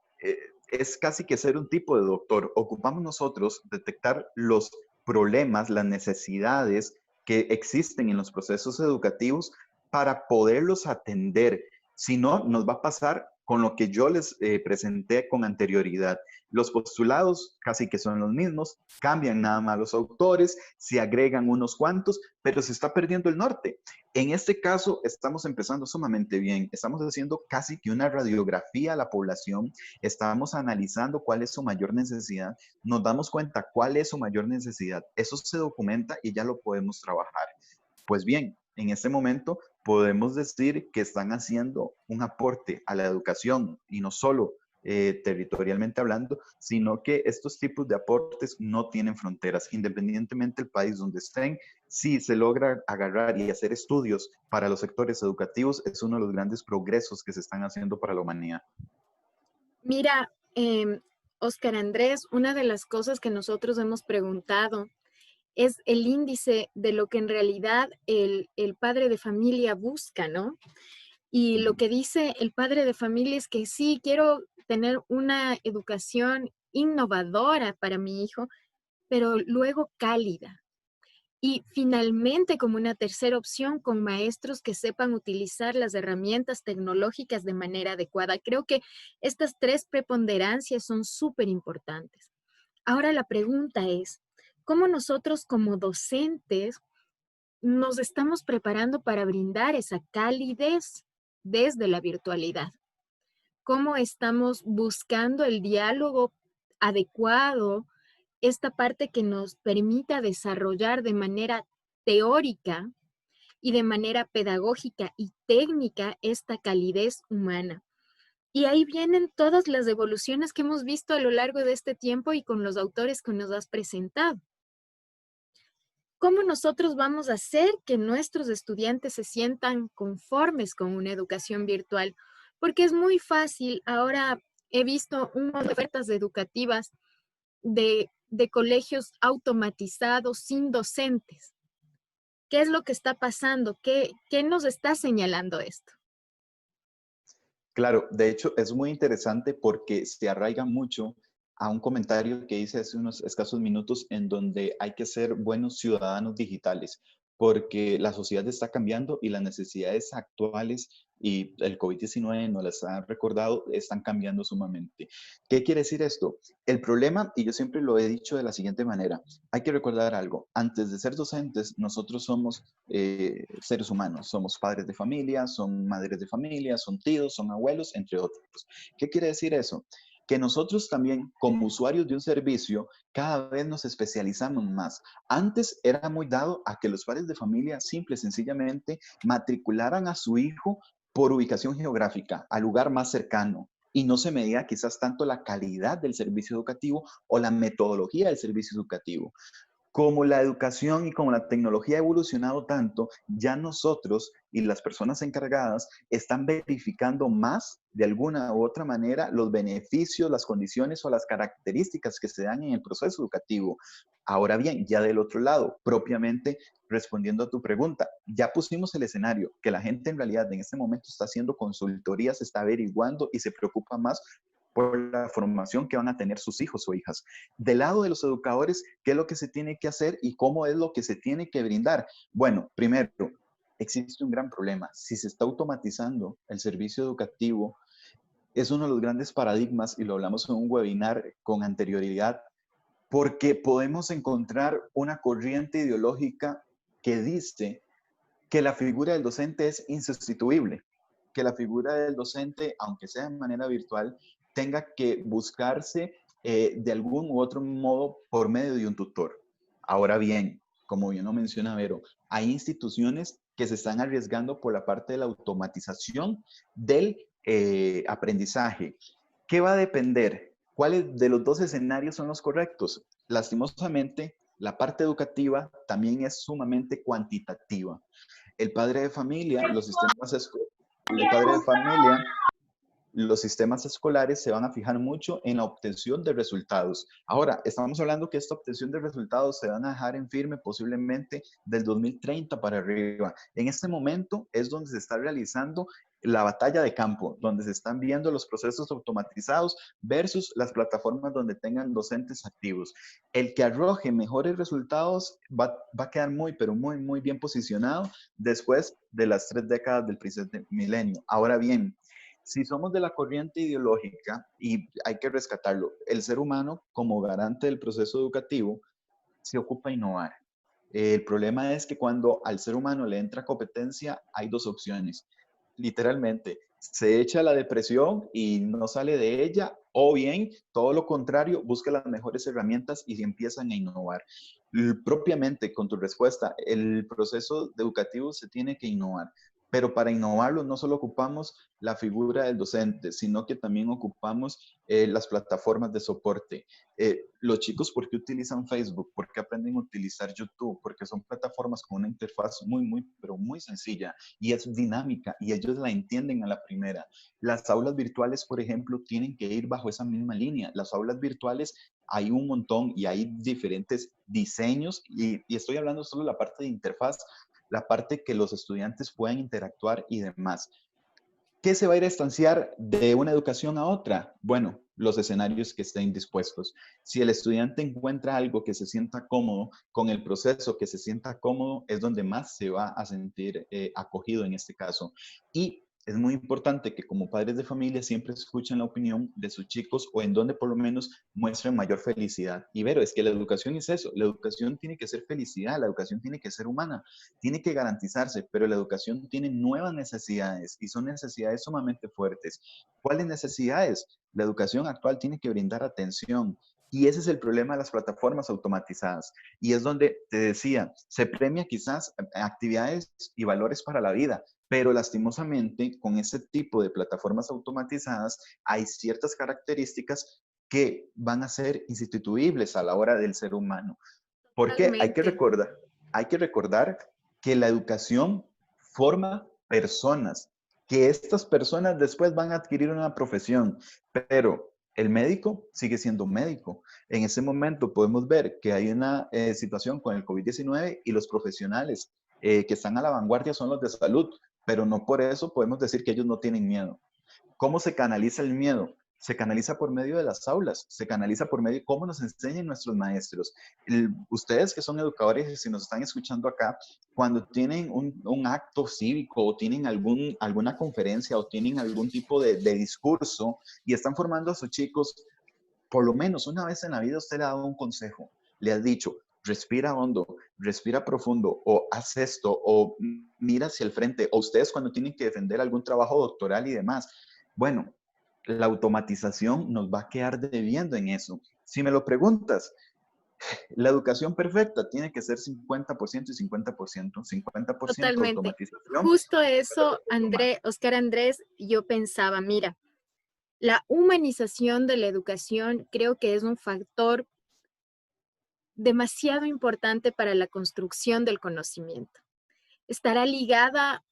es casi que ser un tipo de doctor. Ocupamos nosotros detectar los problemas, las necesidades que existen en los procesos educativos para poderlos atender. Si no, nos va a pasar con lo que yo les presenté con anterioridad. Los postulados casi que son los mismos, cambian nada más los autores, se agregan unos cuantos, pero se está perdiendo el norte. En este caso, estamos empezando sumamente bien. Estamos haciendo casi que una radiografía a la población, estamos analizando cuál es su mayor necesidad, nos damos cuenta cuál es su mayor necesidad. Eso se documenta y ya lo podemos trabajar. Pues bien, en este momento podemos decir que están haciendo un aporte a la educación y no solo territorialmente hablando, sino que estos tipos de aportes no tienen fronteras, independientemente del país donde estén. Si se logra agarrar y hacer estudios para los sectores educativos, es uno de los grandes progresos que se están haciendo para la humanidad. Mira, Oscar Andrés, una de las cosas que nosotros hemos preguntado es el índice de lo que en realidad el padre de familia busca, ¿no? Y lo que dice el padre de familia es que sí, quiero tener una educación innovadora para mi hijo, pero luego cálida. Y finalmente, como una tercera opción, con maestros que sepan utilizar las herramientas tecnológicas de manera adecuada. Creo que estas tres preponderancias son súper importantes. Ahora la pregunta es, ¿cómo nosotros como docentes nos estamos preparando para brindar esa calidez desde la virtualidad? ¿Cómo estamos buscando el diálogo adecuado, esta parte que nos permita desarrollar de manera teórica y de manera pedagógica y técnica esta calidez humana? Y ahí vienen todas las evoluciones que hemos visto a lo largo de este tiempo y con los autores que nos has presentado. ¿Cómo nosotros vamos a hacer que nuestros estudiantes se sientan conformes con una educación virtual? Porque es muy fácil. Ahora he visto un montón de ofertas educativas de de colegios automatizados sin docentes. ¿Qué es lo que está pasando? ¿Qué nos está señalando esto? Claro, de hecho es muy interesante porque se arraiga mucho a un comentario que hice hace unos escasos minutos en donde hay que ser buenos ciudadanos digitales, porque la sociedad está cambiando y las necesidades actuales y el COVID-19 nos las ha recordado, están cambiando sumamente. ¿Qué quiere decir esto? El problema, y yo siempre lo he dicho de la siguiente manera, hay que recordar algo, antes de ser docentes, nosotros somos seres humanos, somos padres de familia, son madres de familia, son tíos, son abuelos, entre otros. ¿Qué quiere decir eso? Que nosotros también, como usuarios de un servicio, cada vez nos especializamos más. Antes era muy dado a que los padres de familia simple y sencillamente matricularan a su hijo por ubicación geográfica, al lugar más cercano, y no se medía quizás tanto la calidad del servicio educativo o la metodología del servicio educativo. Como la educación y como la tecnología ha evolucionado tanto, ya nosotros y las personas encargadas están verificando más de alguna u otra manera los beneficios, las condiciones o las características que se dan en el proceso educativo. Ahora bien, ya del otro lado, propiamente respondiendo a tu pregunta, ya pusimos el escenario que la gente en realidad en este momento está haciendo consultorías, está averiguando y se preocupa más por la formación que van a tener sus hijos o hijas. Del lado de los educadores, ¿qué es lo que se tiene que hacer y cómo es lo que se tiene que brindar? Bueno, primero, existe un gran problema. Si se está automatizando el servicio educativo, es uno de los grandes paradigmas, y lo hablamos en un webinar con anterioridad, porque podemos encontrar una corriente ideológica que dice que la figura del docente es insustituible, que la figura del docente, aunque sea de manera virtual, tenga que buscarse de algún u otro modo por medio de un tutor. Ahora bien, como bien lo menciona Vero, hay instituciones que se están arriesgando por la parte de la automatización del aprendizaje. ¿Qué va a depender? ¿Cuáles de los dos escenarios son los correctos? Lastimosamente, la parte educativa también es sumamente cuantitativa. El padre de familia, el padre de familia, los sistemas escolares se van a fijar mucho en la obtención de resultados. Ahora, estamos hablando que esta obtención de resultados se van a dejar en firme posiblemente del 2030 para arriba. En este momento es donde se está realizando la batalla de campo, donde se están viendo los procesos automatizados versus las plataformas donde tengan docentes activos. El que arroje mejores resultados va a quedar muy, pero muy, muy bien posicionado después de las 3 décadas del presente milenio. Ahora bien, si somos de la corriente ideológica, y hay que rescatarlo, el ser humano como garante del proceso educativo se ocupa de innovar. El problema es que cuando al ser humano le entra competencia, hay dos opciones. Literalmente, se echa a la depresión y no sale de ella, o bien, todo lo contrario, busca las mejores herramientas y empiezan a innovar. Propiamente, con tu respuesta, el proceso educativo se tiene que innovar. Pero para innovarlo no solo ocupamos la figura del docente, sino que también ocupamos las plataformas de soporte. Los chicos, ¿por qué utilizan Facebook? ¿Por qué aprenden a utilizar YouTube? Porque son plataformas con una interfaz muy, muy, pero muy sencilla y es dinámica y ellos la entienden a la primera. Las aulas virtuales, por ejemplo, tienen que ir bajo esa misma línea. Las aulas virtuales hay un montón y hay diferentes diseños y estoy hablando solo de la parte de interfaz, la parte que los estudiantes puedan interactuar y demás. ¿Qué se va a ir a estanciar de una educación a otra? Bueno, los escenarios que estén dispuestos. Si el estudiante encuentra algo que se sienta cómodo con el proceso, que se sienta cómodo, es donde más se va a sentir acogido en este caso. Y es muy importante que como padres de familia siempre escuchen la opinión de sus chicos o en donde por lo menos muestren mayor felicidad. Y Vero, es que la educación es eso, la educación tiene que ser felicidad, la educación tiene que ser humana, tiene que garantizarse, pero la educación tiene nuevas necesidades y son necesidades sumamente fuertes. ¿Cuáles necesidades? La educación actual tiene que brindar atención. Y ese es el problema de las plataformas automatizadas. Y es donde te decía, se premia quizás actividades y valores para la vida, pero lastimosamente con ese tipo de plataformas automatizadas hay ciertas características que van a ser instituibles a la hora del ser humano. ¿Por qué? Totalmente. Hay que recordar que la educación forma personas, que estas personas después van a adquirir una profesión, pero El médico sigue siendo médico. En ese momento podemos ver que hay una situación con el COVID-19 y los profesionales que están a la vanguardia son los de salud, pero no por eso podemos decir que ellos no tienen miedo. ¿Cómo se canaliza el miedo? Se canaliza por medio de las aulas, se canaliza por medio de cómo nos enseñan nuestros maestros. Ustedes que son educadores y si nos están escuchando acá, cuando tienen un acto cívico o tienen alguna conferencia o tienen algún tipo de discurso y están formando a sus chicos, por lo menos una vez en la vida usted le ha dado un consejo, le ha dicho, respira hondo, respira profundo, o haz esto, o mira hacia el frente, o ustedes cuando tienen que defender algún trabajo doctoral y demás. Bueno, la automatización nos va a quedar debiendo en eso. Si me lo preguntas, la educación perfecta tiene que ser 50% y 50%, 50% Totalmente. automatización, Justo 50% eso, humano. Oscar Andrés, yo pensaba, mira, la humanización de la educación creo que es un factor demasiado importante para la construcción del conocimiento. Estará ligada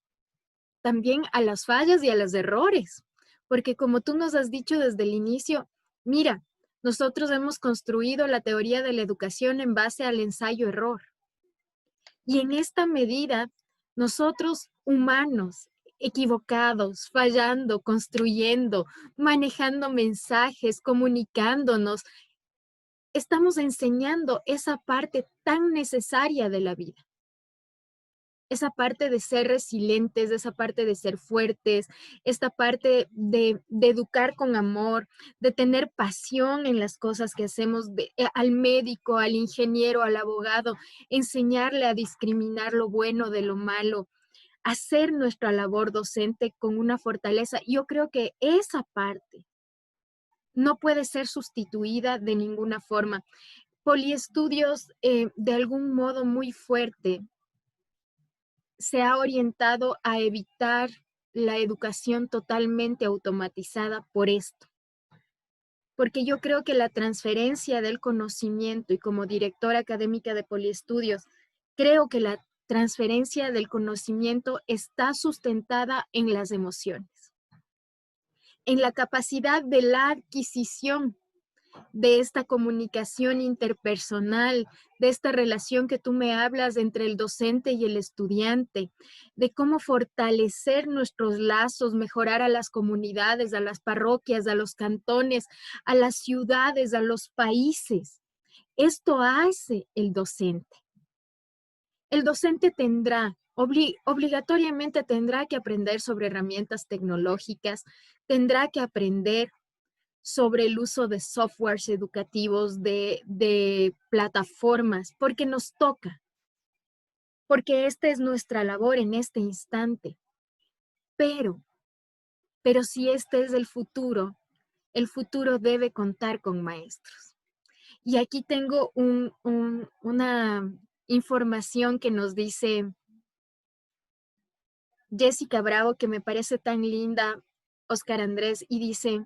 también a las fallas y a los errores, porque como tú nos has dicho desde el inicio, mira, nosotros hemos construido la teoría de la educación en base al ensayo-error. Y en esta medida, nosotros humanos, equivocados, fallando, construyendo, manejando mensajes, comunicándonos, estamos enseñando esa parte tan necesaria de la vida. Esa parte de ser resilientes, esa parte de ser fuertes, esta parte de educar con amor, de tener pasión en las cosas que hacemos, al médico, al ingeniero, al abogado, enseñarle a discriminar lo bueno de lo malo, hacer nuestra labor docente con una fortaleza. Yo creo que esa parte no puede ser sustituida de ninguna forma. Poliestudios, de algún modo muy fuerte, se ha orientado a evitar la educación totalmente automatizada por esto, porque yo creo que la transferencia del conocimiento y como directora académica de Poliestudios, creo que la transferencia del conocimiento está sustentada en las emociones, en la capacidad de la adquisición de esta comunicación interpersonal, de esta relación que tú me hablas entre el docente y el estudiante, de cómo fortalecer nuestros lazos, mejorar a las comunidades, a las parroquias, a los cantones, a las ciudades, a los países. Esto hace el docente. El docente tendrá, obligatoriamente tendrá que aprender sobre herramientas tecnológicas, tendrá que aprender sobre el uso de softwares educativos, de plataformas, porque nos toca, porque esta es nuestra labor en este instante. Pero, pero si este es el futuro debe contar con maestros. Y aquí tengo una información que nos dice Jessica Bravo, que me parece tan linda, Oscar Andrés, y dice: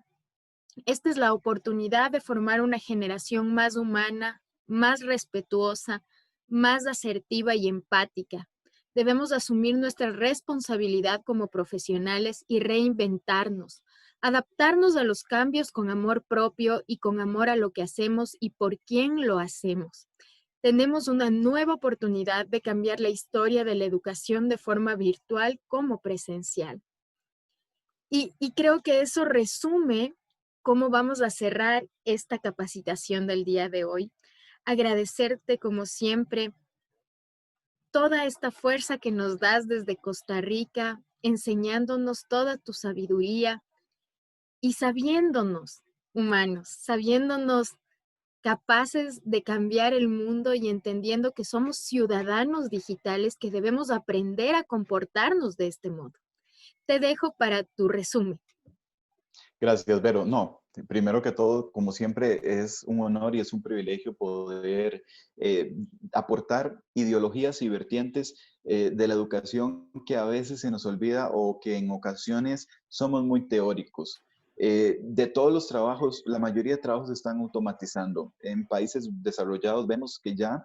esta es la oportunidad de formar una generación más humana, más respetuosa, más asertiva y empática. Debemos asumir nuestra responsabilidad como profesionales y reinventarnos, adaptarnos a los cambios con amor propio y con amor a lo que hacemos y por quién lo hacemos. Tenemos una nueva oportunidad de cambiar la historia de la educación de forma virtual como presencial. Y creo que eso resume cómo vamos a cerrar esta capacitación del día de hoy. Agradecerte como siempre toda esta fuerza que nos das desde Costa Rica, enseñándonos toda tu sabiduría y sabiéndonos humanos, sabiéndonos capaces de cambiar el mundo y entendiendo que somos ciudadanos digitales que debemos aprender a comportarnos de este modo. Te dejo para tu resumen. Gracias, Vero. No, primero que todo, como siempre, es un honor y es un privilegio poder aportar ideologías y vertientes de la educación que a veces se nos olvida o que en ocasiones somos muy teóricos. De todos los trabajos, la mayoría de trabajos se están automatizando. En países desarrollados vemos que ya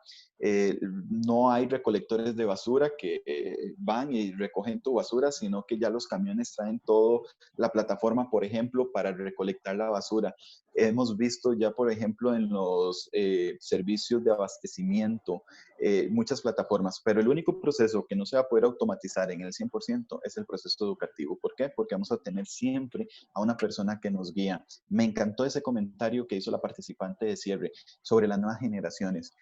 no hay recolectores de basura que van y recogen tu basura, sino que ya los camiones traen todo la plataforma, por ejemplo, para recolectar la basura. hemos visto ya, por ejemplo, en los servicios de abastecimiento, muchas plataformas, pero el único proceso que no se va a poder automatizar en el 100% es el proceso educativo. ¿Por qué? Porque vamos a tener siempre a una persona que nos guía. Me encantó ese comentario que hizo la participante de cierre sobre las nuevas generaciones,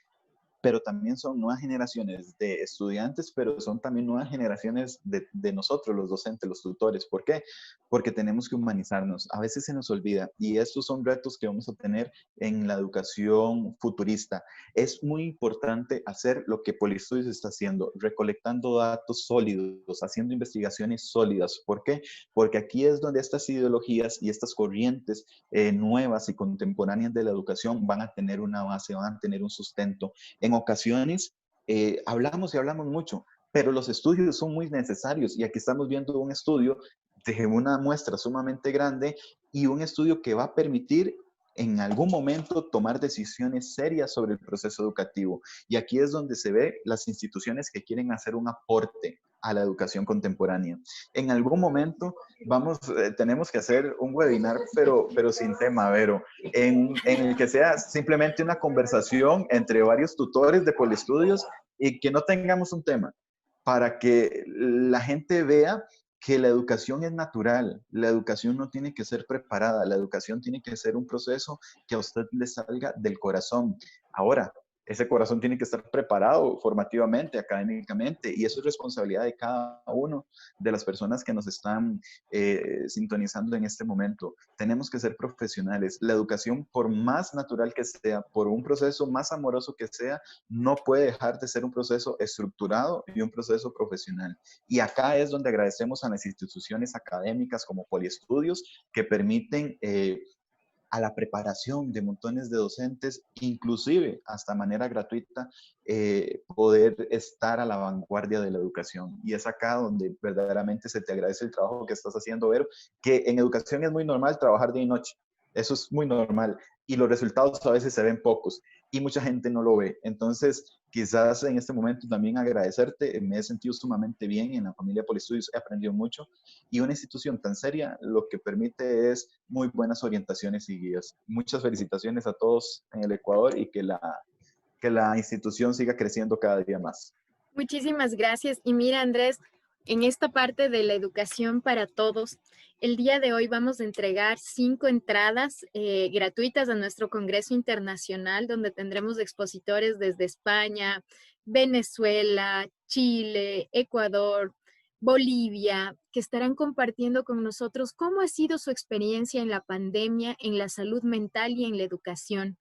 pero también son nuevas generaciones de estudiantes, pero son también nuevas generaciones de nosotros, los docentes, los tutores. ¿Por qué? Porque tenemos que humanizarnos. A veces se nos olvida y estos son retos que vamos a tener en la educación futurista. Es muy importante hacer lo que Poliestudios está haciendo, recolectando datos sólidos, haciendo investigaciones sólidas. ¿Por qué? Porque aquí es donde estas ideologías y estas corrientes nuevas y contemporáneas de la educación van a tener una base, van a tener un sustento. En ocasiones hablamos y hablamos mucho, pero los estudios son muy necesarios y aquí estamos viendo un estudio de una muestra sumamente grande y un estudio que va a permitir en algún momento tomar decisiones serias sobre el proceso educativo. Y aquí es donde se ve las instituciones que quieren hacer un aporte a la educación contemporánea. En algún momento tenemos que hacer un webinar, pero sin tema, Vero, en el que sea simplemente una conversación entre varios tutores de Poliestudios y que no tengamos un tema, para que la gente vea que la educación es natural, la educación no tiene que ser preparada, la educación tiene que ser un proceso que a usted le salga del corazón. Ahora, ese corazón tiene que estar preparado formativamente, académicamente, y eso es responsabilidad de cada uno de las personas que nos están sintonizando en este momento. Tenemos que ser profesionales. La educación, por más natural que sea, por un proceso más amoroso que sea, no puede dejar de ser un proceso estructurado y un proceso profesional. Y acá es donde agradecemos a las instituciones académicas como Poliestudios que permiten a la preparación de montones de docentes, inclusive hasta manera gratuita, poder estar a la vanguardia de la educación. Y es acá donde verdaderamente se te agradece el trabajo que estás haciendo, Vero, que en educación es muy normal trabajar día y noche. Eso es muy normal. Y los resultados a veces se ven pocos y mucha gente no lo ve. Entonces, quizás en este momento también agradecerte. Me he sentido sumamente bien en la familia Poliestudios, he aprendido mucho y una institución tan seria lo que permite es muy buenas orientaciones y guías. Muchas felicitaciones a todos en el Ecuador y que la institución siga creciendo cada día más. Muchísimas gracias. Y mira, Andrés, en esta parte de la educación para todos, el día de hoy vamos a entregar 5 entradas gratuitas a nuestro Congreso Internacional, donde tendremos expositores desde España, Venezuela, Chile, Ecuador, Bolivia, que estarán compartiendo con nosotros cómo ha sido su experiencia en la pandemia, en la salud mental y en la educación.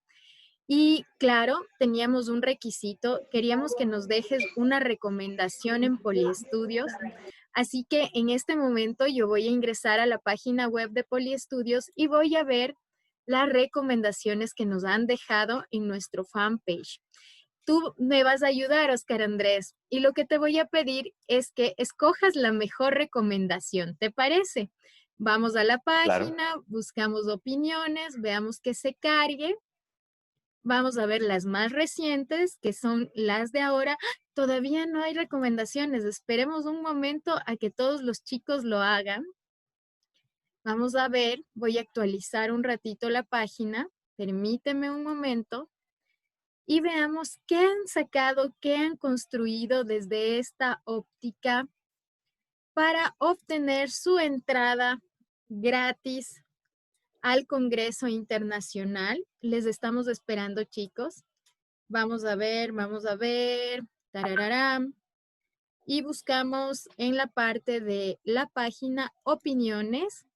Y claro, teníamos un requisito, queríamos que nos dejes una recomendación en Poliestudios, así que en este momento yo voy a ingresar a la página web de Poliestudios y voy a ver las recomendaciones que nos han dejado en nuestro fanpage. Tú me vas a ayudar, Oscar Andrés, y lo que te voy a pedir es que escojas la mejor recomendación, ¿te parece? Vamos a la Claro. página, buscamos opiniones, veamos que se cargue. Vamos a ver las más recientes, que son las de ahora. ¡Ah! Todavía no hay recomendaciones. Esperemos un momento a que todos los chicos lo hagan. Vamos a ver, voy a actualizar un ratito la página. Permíteme un momento y veamos qué han sacado, qué han construido desde esta óptica para obtener su entrada gratis al Congreso Internacional. Les estamos esperando, chicos. Vamos a ver, tarararán. Y buscamos en la parte de la página opiniones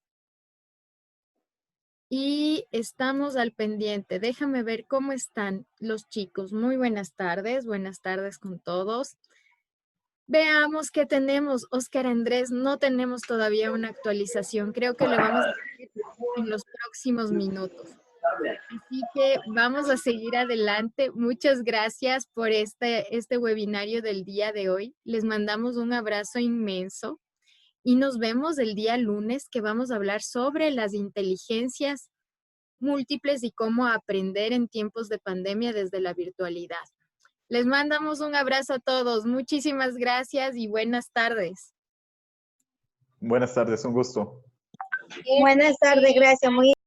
y estamos al pendiente. Déjame ver cómo están los chicos. Muy buenas tardes con todos. Veamos qué tenemos. Oscar Andrés, no tenemos todavía una actualización. Creo que lo vamos a hacer en los próximos minutos. Así que vamos a seguir adelante. Muchas gracias por este webinario del día de hoy. Les mandamos un abrazo inmenso y nos vemos el día lunes que vamos a hablar sobre las inteligencias múltiples y cómo aprender en tiempos de pandemia desde la virtualidad. Les mandamos un abrazo a todos. Muchísimas gracias y buenas tardes. Buenas tardes, un gusto. Buenas tardes, gracias. Muy